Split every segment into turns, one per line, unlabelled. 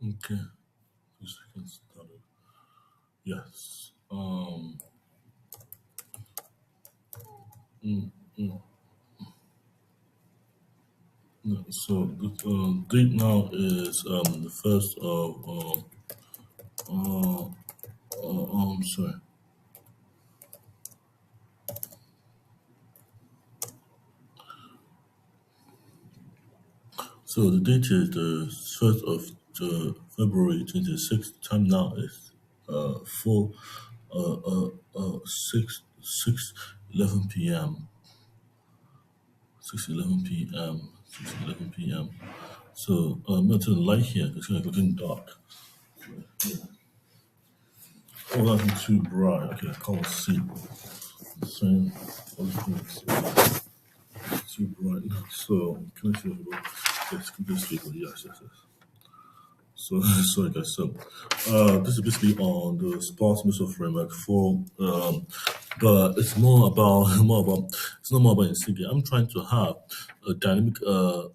Okay, 2 seconds started. Yes. Mm, mm, no, so the date now is the first of sorry. So the date is the first of February 26th. Time now is 4 6 6:11 p.m. 6:11 p.m. 6:11 p.m. So I'm going to turn the light here because it's getting dark. Oh, that's too bright. Okay, I can't see. Same. Too bright now. So can I see everybody? Yes, can you speak? Yes, yes, yes. So sorry guys. So this is basically on the sparse missile framework for but it's more about it's not more about NSIGII. I'm trying to have a dynamic a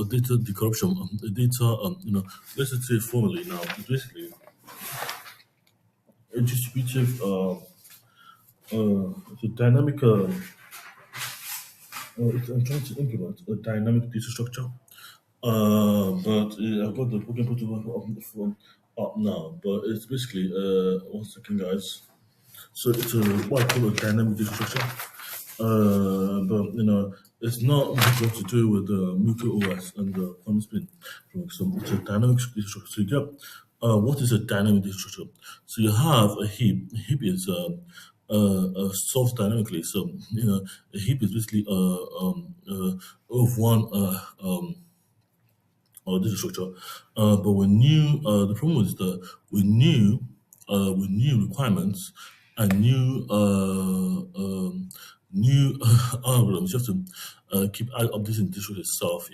data decorruption, a data let's just say formally now. It's basically a distributive it's a dynamic I'm trying to implement a dynamic data structure. But I've got the booking protocol on the phone up now. But it's basically 1 second, guys. So it's a what I call a dynamic data structure. But it's not much what to do with the Muka OS and the Common Spin. So it's a dynamic data structure. So you get what is a dynamic data structure? So you have a heap. A heap is solved dynamically. So a heap is basically of one or data structure. But we knew the problem was that we knew requirements and new algorithms. You have to keep updating the data structure itself.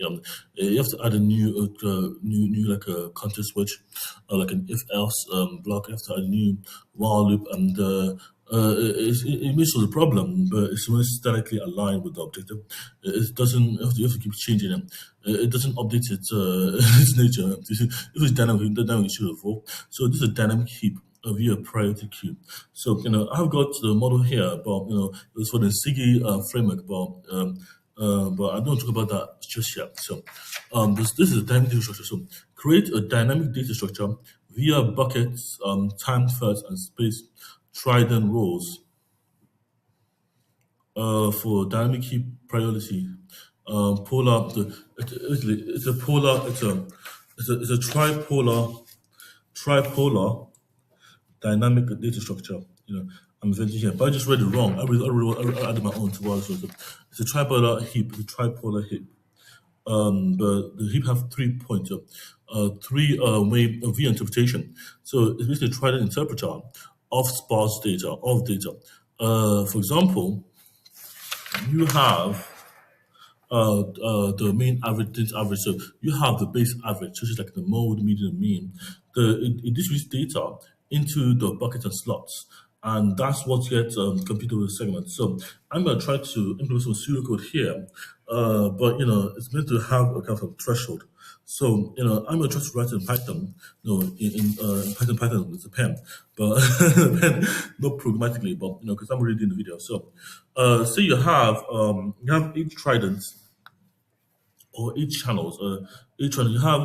You have to add a new like a context switch, like an if else block. You have to add a new while loop, and it makes it a problem, but it's when it's directly aligned with the objective. It doesn't. You have to keep changing it. It doesn't update its nature. If it's dynamic, the dynamic should evolve. So this is a dynamic heap via priority queue. So I've got the model here, but it was for the NSIGII framework, but I don't talk about that just yet. So this is a dynamic data structure. So create a dynamic data structure via buckets, time first, and space Trident roles for dynamic heap priority. Polar. It's a polar. It's a tripolar dynamic data structure. I'm inventing here, but I just read it wrong. I added my own to what it's a tripolar heap. It's a tripolar heap. The heap have 3 points, way of view interpretation. So it's basically a Trident interpreter of sparse data, for example, you have the mean average, distance average. So you have the base average, which is like the mode, median, mean. It distributes data into the buckets and slots, and that's what gets computed with the segment. So I'm going to try to implement some pseudocode here, but it's meant to have a kind of threshold. So I'm going to try to write it in Python. In Python with a pen, but pen not programmatically, but because I'm already doing the video. So say you have 8 tridents or 8 channels. Each one you have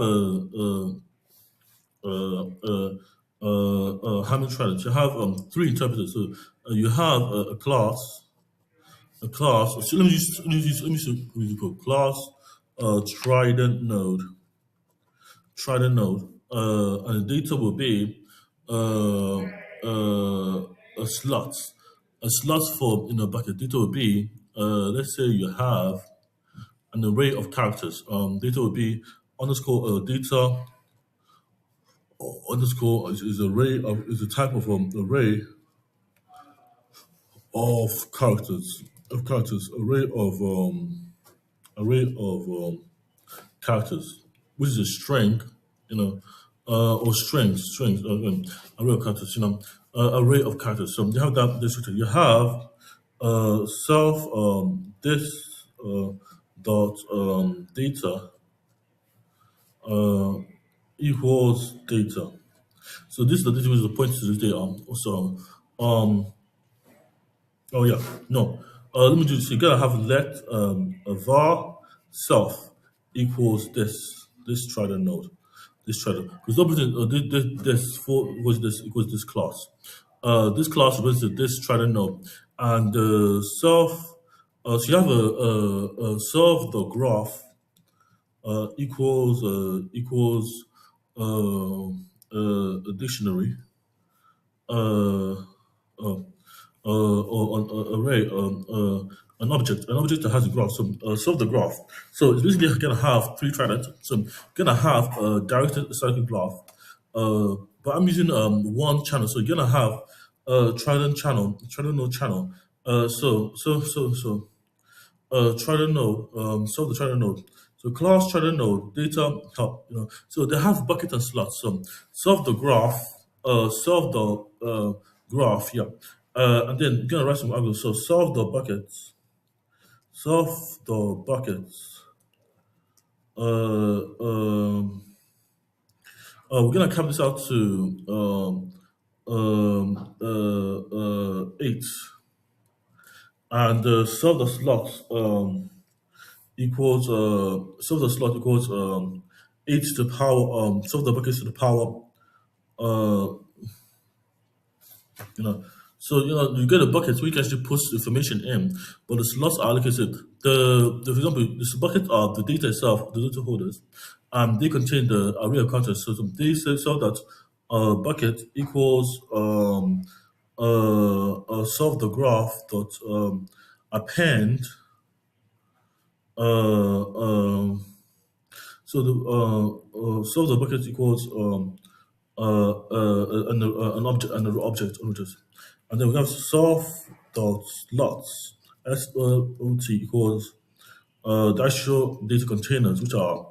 how many tridents? You have 3 interpreters. So you have a class. So let me use class trident node. And the data will be a slot. A slot for bucket. Data will be let's say you have an array of characters. Data will be underscore data underscore is a type of array of characters array of characters, which is a string, or array of characters, array of characters. So you have that this structure. You have self this dot data equals data. So this is the data which is pointing to the data. Also, oh yeah, no. Let me do this. You gotta have let a var self equals this Trident node, this Trident because everything this for was this equals this class. This class represents this Trident node, and the self. So you have a self the graph equals a dictionary uh, uh, or an array, an object that has a graph. So solve the graph. So it's basically gonna have three tridents. So I'm gonna have a directed cyclic graph, but I'm using one channel. So you're gonna have a trident node channel. Trident node, solve the Trident node. So class Trident node, data top, So they have bucket and slots. So solve the graph, yeah. And then you're gonna write some algorithms. So solve the buckets. We're gonna cap this out to 8, and solve the slots. Equals solve the slot equals 8 to the power solve the buckets to the power uh you know you get a bucket where you can actually push information in, but the slots are allocated. For example, this bucket are the data itself, the data holders, and they contain the array of contents. So they say so that bucket equals solve the graph dot append uh, um, so solve the bucket equals an object and an object images, and then we have solve dot slots SOT equals the actual data containers, which are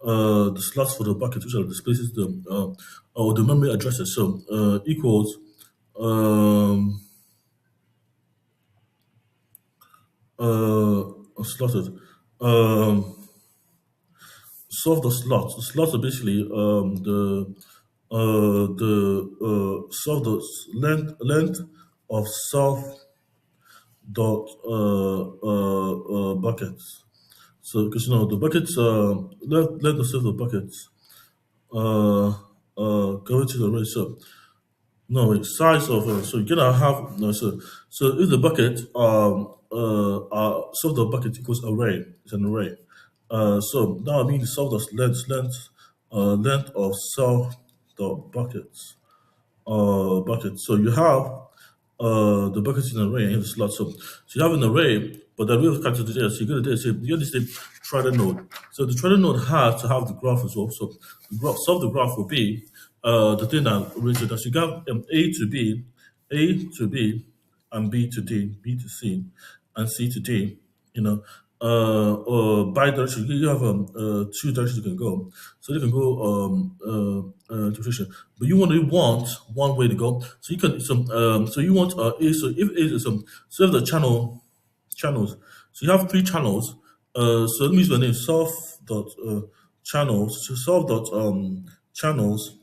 the slots for the bucket, which are the spaces or the memory addresses. So equals um, slotted. Um, Solve the slots. The slots are basically solve the length of self dot buckets. So because the buckets length of self the buckets go to the array. So no, wait, size of so you're gonna have no so if the bucket solve the bucket equals array, it's an array. So now I mean solve the length of solve the bucket. So you have the buckets in an array and you have the slot. So you have an array, but the array of characters there. So you get the data. So you get this Trident node. So the Trident node has to have the graph as well. So solve the graph will be the thing that related that you got A to B, and B to D, B to C, and C to D. Or by direction. You have two directions you can go. So you can go direction, but you only want one way to go. So you can so you want A. So if A is so if the channels. So you have three channels. So let me use the name solve dot channels. So solve dot channels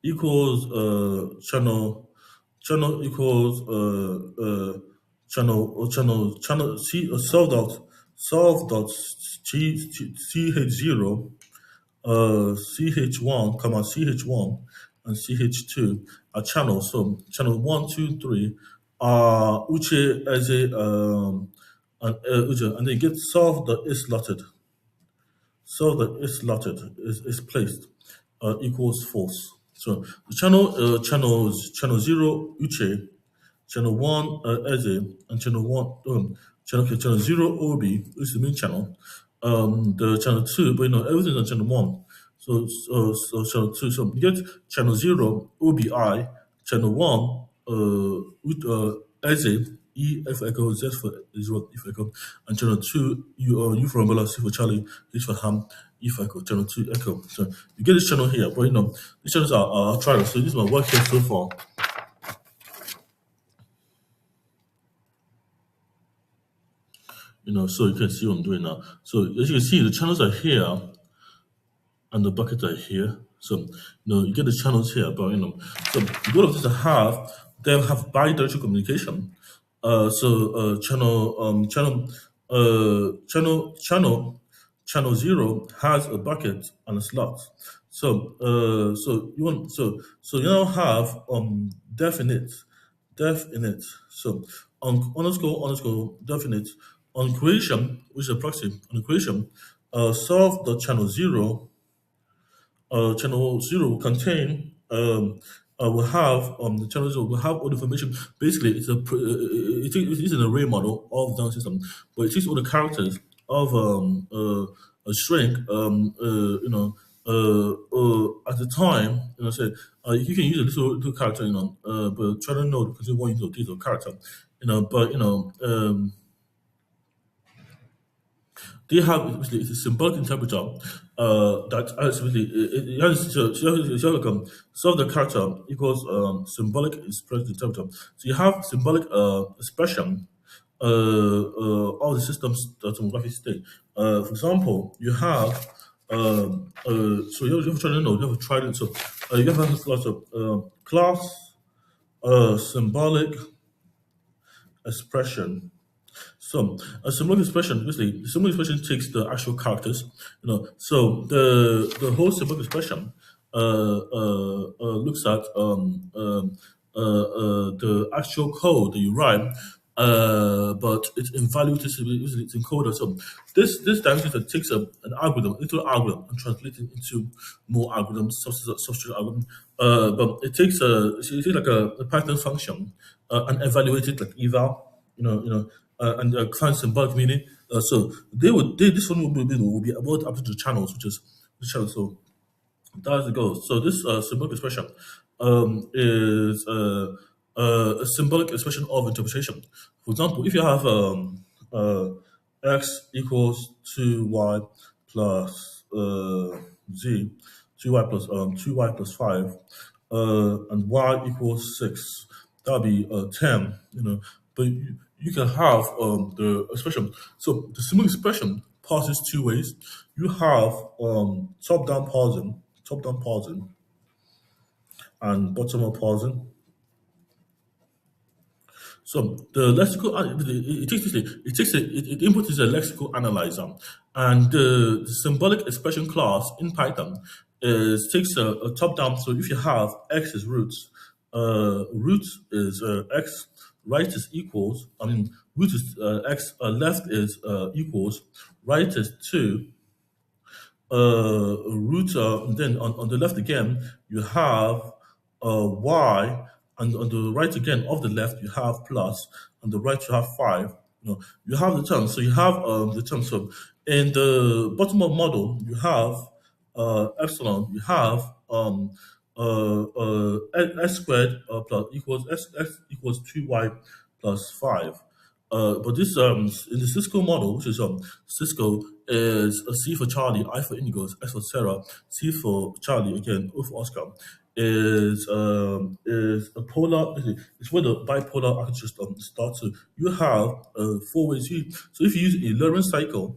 equals channel equals channel c solve dot ch0 ch1 comma ch1 and ch2 are channels. So channel 1, 2, 3 are uche as a and then get solve that is slotted. So that is slotted is placed equals false. So the channel 0 uche, channel 1 eze, and channel 0 obi, which is the main channel. The channel 2, but everything's on channel 1. So channel 2, so you get channel 0 obi, channel 1 eze, E for echo, Z for Israel, E for echo, and channel 2, U for umbrella, C for Charlie, H for ham, E for echo, channel 2 echo. So you get this channel here, but these channels are trials. So this is my work here so far. So you can see what I'm doing now. So as you can see, the channels are here and the buckets are here. So you get the channels here, but so the goal of this is to have them have bidirectional communication. Channel zero has a bucket and a slot. So you now have def init. So on underscore def init on creation, which is a proxy on creation, solve the channel zero will contain will have the channel zero will have all the information. Basically, it is an array model of the down system, but it takes all the characters of a string. At the time, say you can use a little character, but try to know because you want to use a character, but they have basically it's a symbolic interpreter that basically it has so solve the character equals symbolic expression interpreter. So you have symbolic expression of the system's tomographic state. For example, you have so you have trying to know you have a trident. So you have lots of class symbolic expression. So a symbolic expression, basically, the symbolic expression takes the actual characters, So the whole symbolic expression looks at the actual code that you write, but it's evaluated, it's encoded. So this dimension takes an algorithm, into an algorithm, and translates it into more algorithms, substitute algorithm. But it takes like a Python function and evaluate it like eval, and find symbolic meaning. So this one will be about up to the channels, which is the channel. So that's the goal. So this symbolic expression is a symbolic expression of interpretation. For example, if you have x equals 2y plus z, 2y plus 5, and y equals 6, that'll be 10. But you can have the expression. So the symbolic expression passes two ways. You have top-down parsing, and bottom-up parsing. So the lexical it inputs is a lexical analyzer, and the symbolic expression class in Python takes a top down. So if you have x is roots, root is x, right is equals. I mean root is x, left is equals, right is 2. Root, then on the left again, you have y, and on the right again of the left, you have plus, on the right, you have 5. You have the term. So you have the term. So in the bottom of model, you have epsilon, you have s squared plus equals x equals 2y plus 5. But this in the Cisco model, which is Cisco is a C for Charlie, I for Indigo, S for Sarah, C for Charlie again, O for Oscar, is a polar. It's where the bipolar architecture starts. So you have 4 ways. So if you use a learning cycle,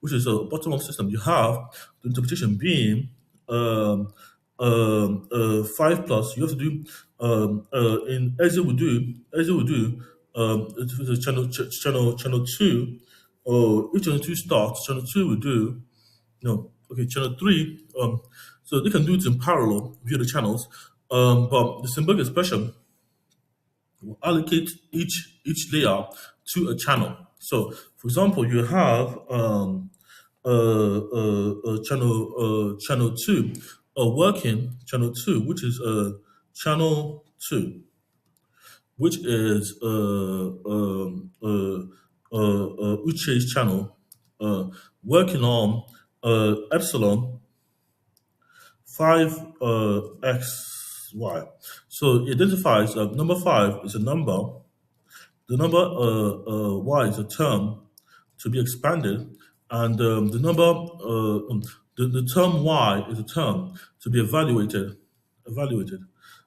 which is a bottom-up system, you have the interpretation being 5 plus. You have to do in exit will do it's a channel 2. If channel 2 starts, channel 2 will do channel 3. So they can do it in parallel via the channels, but the symbolic expression will allocate each layer to a channel. So, for example, you have channel 2, working channel 2, which is channel 2, which is Uche's channel, working on epsilon 5xy. So it identifies number 5 is a number. The number y is a term to be expanded, and the number the term y is a term to be evaluated.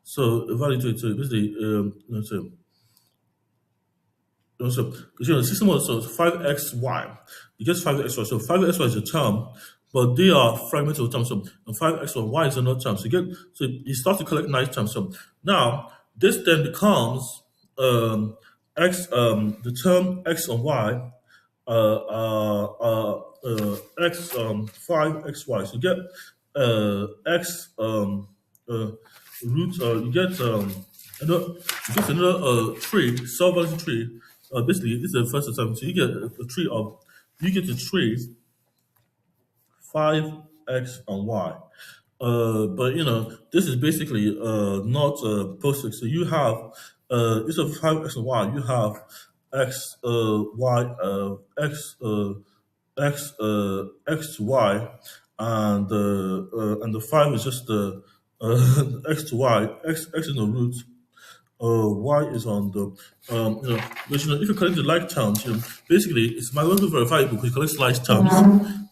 So evaluated. So basically, So, because the system was so 5xy. You get 5xy. So 5xy is a term, but they are fragmental terms. So and 5xy and y is another term. So you start to collect nice terms. So now this then becomes x the term x and y x 5xy. So you get x uh, root you get another you get another tree, self-balancing tree. Basically this is the first time. So you get a tree of you get a tree 5x and y. But this is basically not POSIX. So you have instead of 5x and y, you have x y x to y, and the 5 is just the x to y. X is the root. Y is on the but if you collect the like terms, basically it's mathematically verifiable because you collect like terms,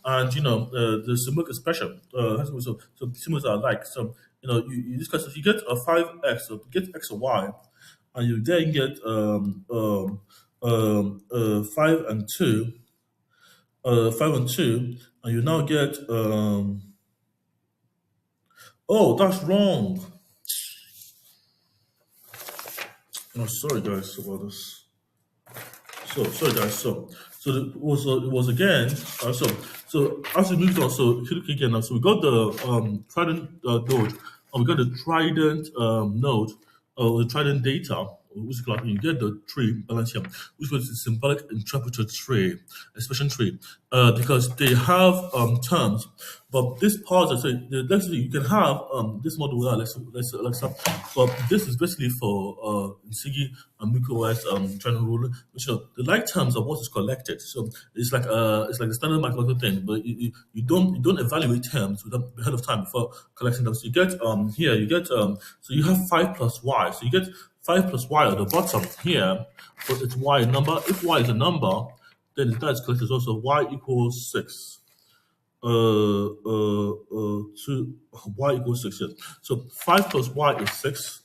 and the symbolic expression. So symbols are like so. You discuss if you get a 5x, so you get x or y, and you then get 5 and 2, 5 and 2, and you now get oh, that's wrong. Oh, sorry guys about this. So sorry guys. It was again. So as we moved on, so if you look again now, so we got the Trident node, and we got the Trident node, the Trident data, which is like you get the tree balance here, which was the symbolic interpreter tree, expression tree, because they have terms, but this part is let's say you can have this model without let's have, but this is basically for NSIGII and macOS general rule, which the like terms of what is collected. So it's like the standard mathematical thing, but you don't evaluate terms ahead of time before collecting them. So you get here you get so you have 5 plus y. So you get 5 plus y at the bottom here, but it's y number. If y is a number, then that is collected also y equals 6. To y equals 6. Yes. So 5 plus y is 6.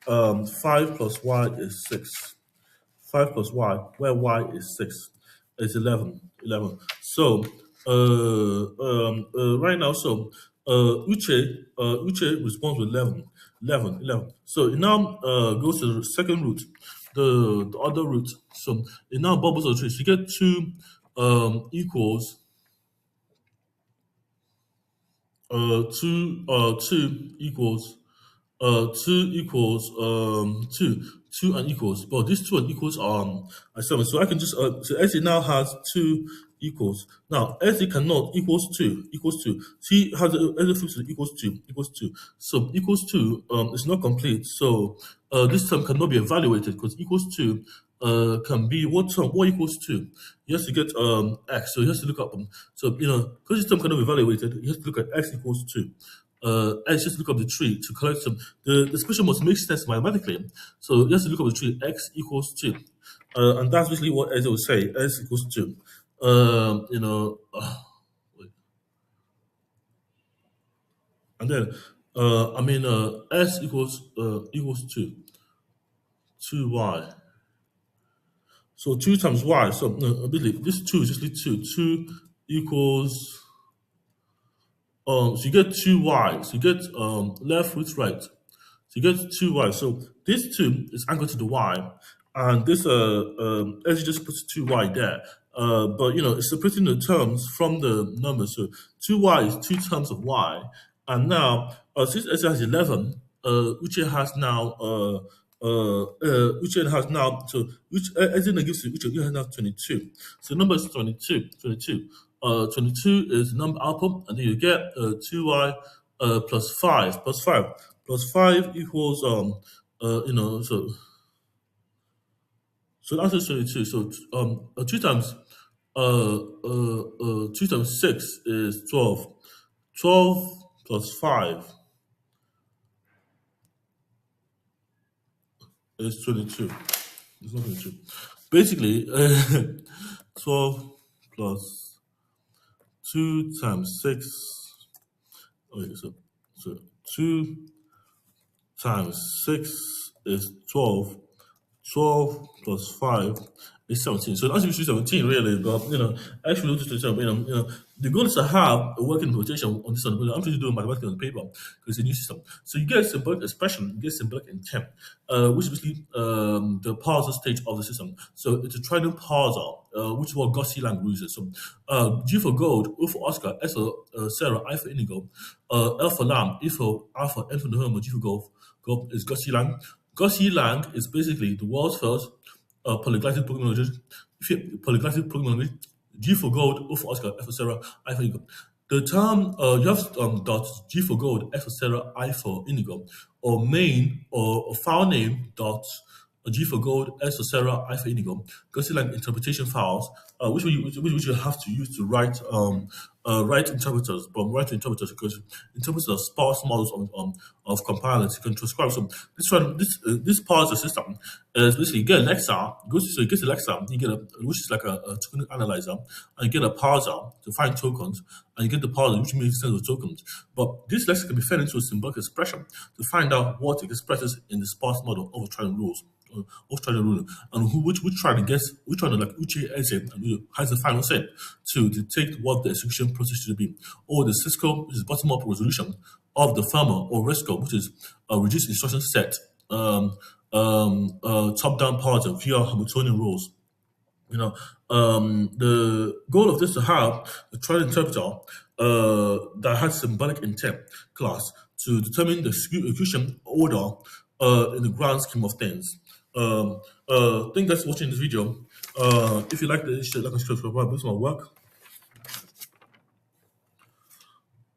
5 plus y is 6. 5 plus y, where y is 6, is 11. 11. So right now, so Uche responds with 11. 11. 11. So it now goes to the second root, the other root. So it now bubbles the tree. So you get 2 equals 2 equals 2 and equals, but these 2 and equals are 7. So I can just so SE now has 2 equals. Now SE cannot equals 2 equals 2. See has SE fixed equals 2 equals 2. So equals 2 is not complete. So this term cannot be evaluated because equals 2 can be what term? What equals 2? You have to get x. So you have to look up. So because this term cannot be evaluated, you have to look at x equals 2. X just look up the tree to collect some. The expression must make sense mathematically. So you have to look up the tree. X equals 2, and that's basically what S will say. X equals 2. Wait. And then S equals 2. 2y. So 2 times y. So basically this 2 is just 2. 2 equals so you get 2y. So you get left with right. So you get 2y. So this 2 is anchored to the y, and this as you just puts 2y there. But it's separating the terms from the numbers. So 2y is 2 terms of y, and now since S has 11, Uche has now Uche has now which as in gives to Uche has now 22. So the number is 22. 22. 22 is the number output, and then you get 2y plus 5 plus 5 plus 5 equals so that's 22. So 2 times 2 times 6 is 12. 12 plus 5 is 22. It's not 22. Basically, 12 plus 2 times 6. Okay, so 2 times 6 is 12. 12 plus 5 is 17. So that's usually 17 really, but actually notice to the goal is to have a working notation on this one. I'm just doing mathematics on the paper because it's a new system. So you get a symbolic expression, you get symbolic intent, which is basically the parser stage of the system. So it's a trident parser, which is what Gosilang uses. So G for gold, O for Oscar, S for Sarah, I for indigo, L for lamb, E for alpha, N for November, G for golf is Gosilang. Gosilang is basically the world's first polyglottic programming language. Polyglottic programming language. G for gold, O for Oscar, F for Sarah, I for indigo. The term you have dot G for gold, F for Sarah, I for indigo, or main or file name dot G for gold, S for Sarah, I for indigo. Gosilang interpretation files, which you have to use to write interpreters, but write interpreters because interpreters are sparse models of compilers. You can transcribe. So this parser system is basically you get an lexer, you get a lexer, you get which is like a token analyzer, and you get a parser to find tokens, and you get the parser which makes sense of tokens. But this lexer can be fed into a symbolic expression to find out what it expresses in the sparse model of trident rules. Of trident rule, and which trying to like which is it and has the final say to detect what the execution process should be, or the Cisco, which is bottom up resolution of the firmware, or RESCO, which is a reduced instruction set, top down parser via Hamiltonian rules. The goal of this is to have a trident interpreter that has symbolic intent class to determine the execution order in the grand scheme of things. Thank you guys for watching this video. If you like this, like and subscribe for my work.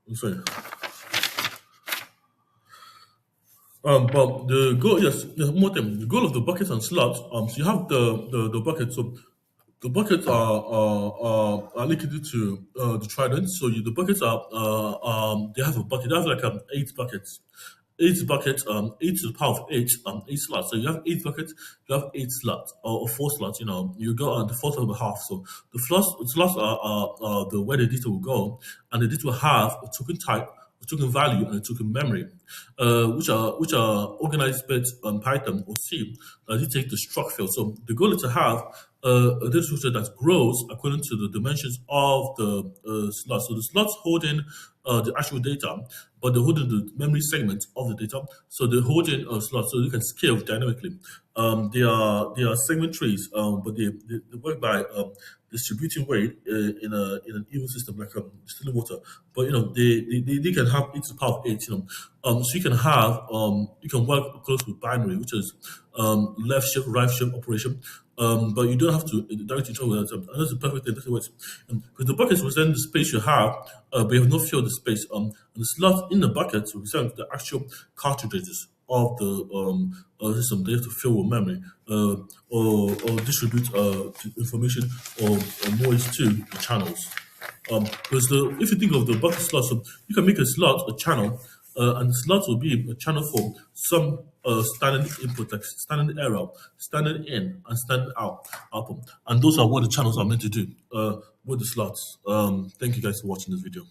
I'm sorry. But the goal, yes, more thing. The goal of the buckets and slots. So you have the buckets. So the buckets are allocated to the trident. So the buckets are they have a bucket. They have like 8 buckets. 8 to the power of 8, 8 slots. So you have 8 buckets, you have 8 slots, or 4 slots, you go on the 4th of a half. So the slots are the where the data will go, and the data will have a token type, a token value, and a token memory, which are organized bits on Python or C that detect the struct field. So the goal is to have a data structure that grows according to the dimensions of the slots. So the slots hold in the actual data, but they hold in the memory segment of the data. So they hold in slots, so they can scale dynamically. They are segment trees, but they work by distributing weight in an even system like distilling water. But they can have 8 to the power of 8. So you can have you can work close with binary, which is left shift, right shift operation. But you don't have to directly control that. And that's the perfect thing. That's the way. Because the buckets represent the space you have, but you have no fill the space. And the slot in the buckets represent the actual cartridges of the system. They have to fill with memory or distribute information or noise to the channels. Because if you think of the bucket slot, so you can make a slot a channel, and the slot will be a channel for some standard input, like standard error, standard in, and standard out output. And those are what the channels are meant to do with the slots. Thank you guys for watching this video.